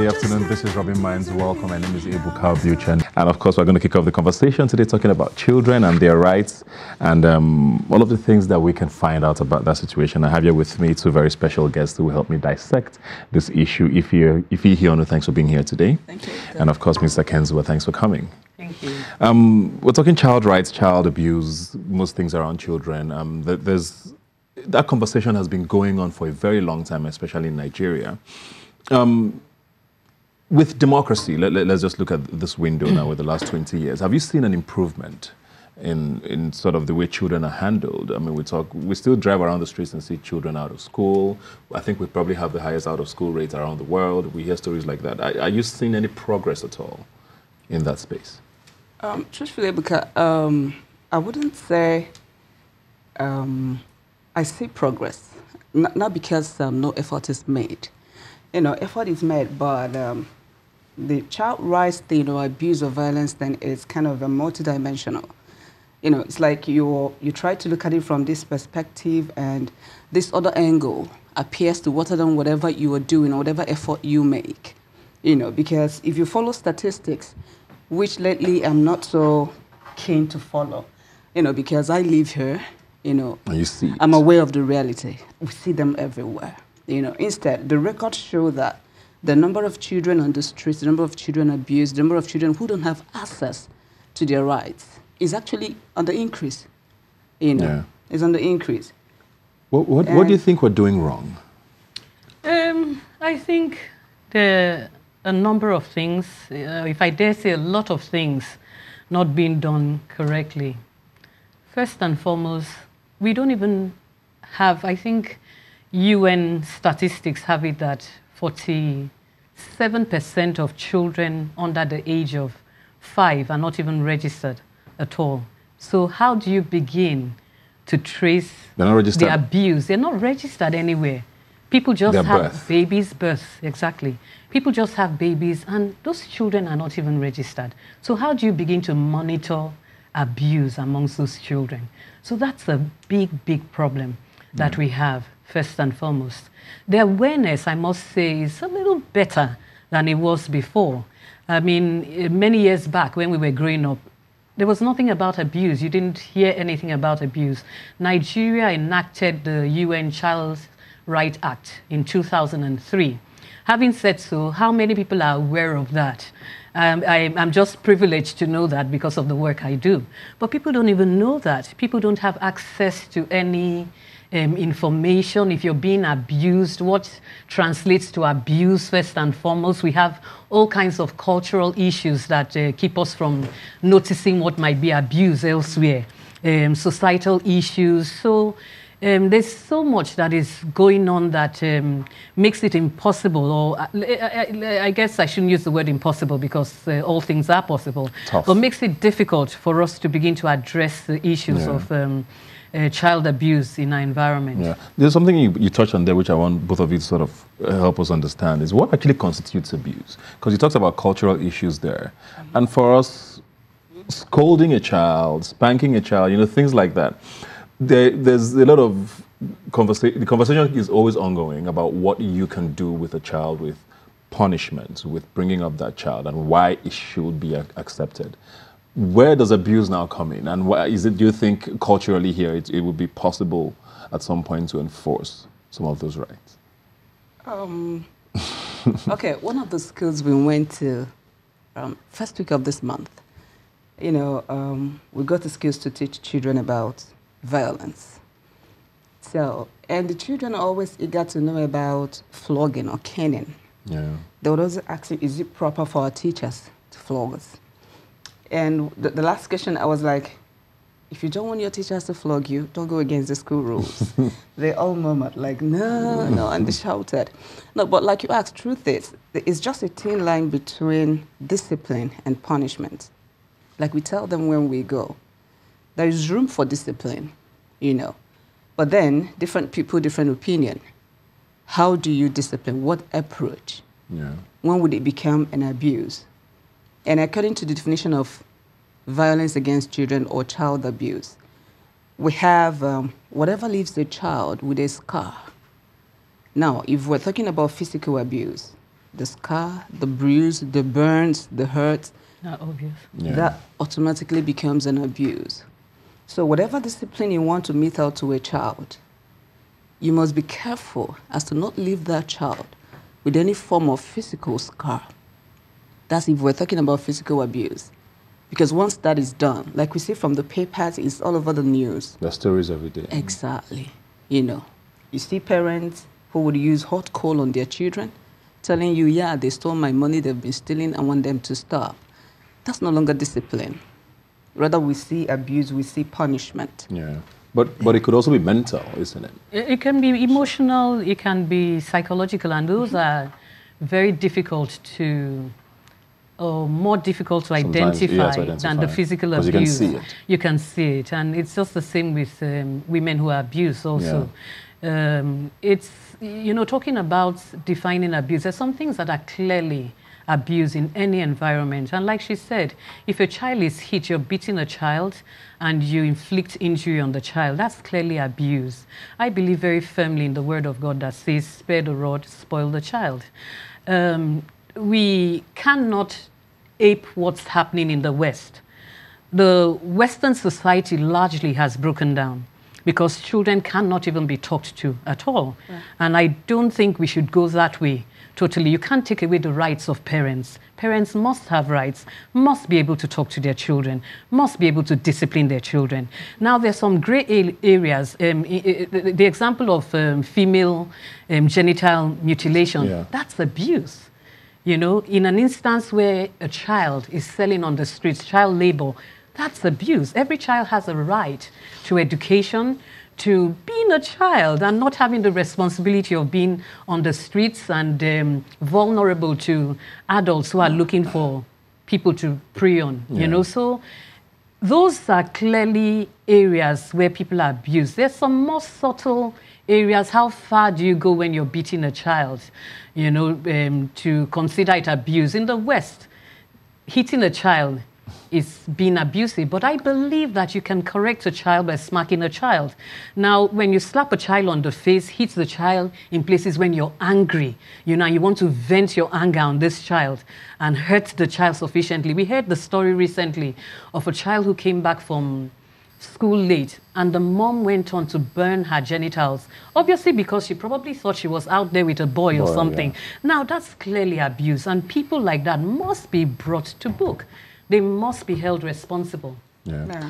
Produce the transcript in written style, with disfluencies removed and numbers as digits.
lovely afternoon. This is Rubbin Minds. Welcome. My name is Ebuka Buchen. And of course, we're going to kick off the conversation today talking about children and their rights and all of the things that we can find out about that situation. I have here with me two very special guests who will help me dissect this issue. Ifi Hiono, thanks for being here today. Thank you. And of course, Mr. Kenzua, thanks for coming. Thank you. We're talking child rights, child abuse, most things around children. That conversation has been going on for a very long time, especially in Nigeria. With democracy, let's just look at this window now with the last 20 years. Have you seen an improvement in sort of the way children are handled? I mean, we still drive around the streets and see children out of school. I think we probably have the highest out of school rates around the world. We hear stories like that. Are you seeing any progress at all in that space? Truthfully, because I wouldn't say I see progress, not because no effort is made. Effort is made, but the child rights thing or abuse or violence then is kind of a multidimensional. It's like you try to look at it from this perspective, and this other angle appears to water down whatever you are doing or whatever effort you make. Because if you follow statistics, which lately I'm not so keen to follow, because I live here, And you see it. I'm aware of the reality. We see them everywhere. Instead, the records show that the number of children on the streets, the number of children abused, the number of children who don't have access to their rights is actually on the increase. Yeah. It's on the increase. What do you think we're doing wrong? I think there are a number of things, if I dare say a lot of things, not being done correctly. First and foremost, we don't even have, I think, UN statistics have it that 47% of children under the age of 5 are not even registered at all. So how do you begin to trace the abuse? They're not registered anywhere. People just have babies, exactly. People just have babies, and those children are not even registered. So how do you begin to monitor abuse amongst those children? So that's a big, big problem that we have, first and foremost. The awareness, I must say, is a little better than it was before. I mean, many years back when we were growing up, there was nothing about abuse. You didn't hear anything about abuse. Nigeria enacted the UN Child's Rights Act in 2003. Having said so, how many people are aware of that? I'm just privileged to know that because of the work I do. But people don't even know that. People don't have access to any information. If you're being abused, what translates to abuse first and foremost. We have all kinds of cultural issues that keep us from noticing what might be abuse elsewhere. Societal issues. So there's so much that is going on that makes it impossible, or I guess I shouldn't use the word impossible because all things are possible, but makes it difficult for us to begin to address the issues of child abuse in our environment. Yeah. There's something you touched on there which I want both of you to sort of help us understand, is what actually constitutes abuse? Because you talked about cultural issues there. And for us, scolding a child, spanking a child, things like that, there's a lot of conversation. The conversation is always ongoing about what you can do with a child, with punishment, with bringing up that child, and why it should be accepted. Where does abuse now come in? And why do you think culturally here it would be possible at some point to enforce some of those rights? Okay, one of the schools we went to first week of this month, we go to schools to teach children about violence. So, and the children are always eager to know about flogging or caning. Yeah. They would also ask, is it proper for our teachers to flog us? And the last question, I was like, if you don't want your teachers to flog you, don't go against the school rules. They all murmured, like, no, and they shouted. No, but like you asked, truth is, it's just a thin line between discipline and punishment. Like we tell them when we go, there is room for discipline, But then, different people, different opinion. How do you discipline? What approach? Yeah. When would it become an abuse? And according to the definition of violence against children or child abuse, we have whatever leaves the child with a scar. Now, if we're talking about physical abuse, the scar, the bruise, the burns, the hurt, obvious. Yeah. that automatically becomes an abuse. So whatever discipline you want to mete out to a child, you must be careful as to not leave that child with any form of physical scar. That's if we're talking about physical abuse. Because once that is done, like we see from the papers, it's all over the news. The stories every day. Exactly. You know, you see parents who would use hot coal on their children, telling you, yeah, they stole my money, they've been stealing, I want them to stop. That's no longer discipline. Rather, we see abuse, we see punishment. Yeah. But it could also be mental, isn't it? It can be emotional, it can be psychological, and those are very difficult to, or more difficult to identify than the physical abuse. You can see it. You can see it, and it's just the same with women who are abused also. Yeah. It's, you know, talking about defining abuse, there's some things that are clearly abuse in any environment. And like she said, if a child is hit, you're beating a child and you inflict injury on the child, that's clearly abuse. I believe very firmly in the word of God that says, spare the rod, spoil the child. We cannot ape what's happening in the West. The Western society largely has broken down because children cannot even be talked to at all. Yeah. And I don't think we should go that way. Totally. You can't take away the rights of parents. Parents must have rights, must be able to talk to their children, must be able to discipline their children. Now, there's some gray areas. The example of female genital mutilation, that's abuse. You know, in an instance where a child is selling on the streets, child labor, that's abuse. Every child has a right to education, to being a child and not having the responsibility of being on the streets and vulnerable to adults who are looking for people to prey on, you know. So those are clearly areas where people are abused. There's some more subtle areas. How far do you go when you're beating a child, you know, to consider it abuse? In the West, hitting a child is being abusive, but I believe that you can correct a child by smacking a child. Now, when you slap a child on the face, hit the child in places when you're angry, you know, you want to vent your anger on this child and hurt the child sufficiently. We heard the story recently of a child who came back from school late and the mom went on to burn her genitals, obviously because she probably thought she was out there with a boy or something. Now, that's clearly abuse, and people like that must be brought to book. They must be held responsible. Yeah.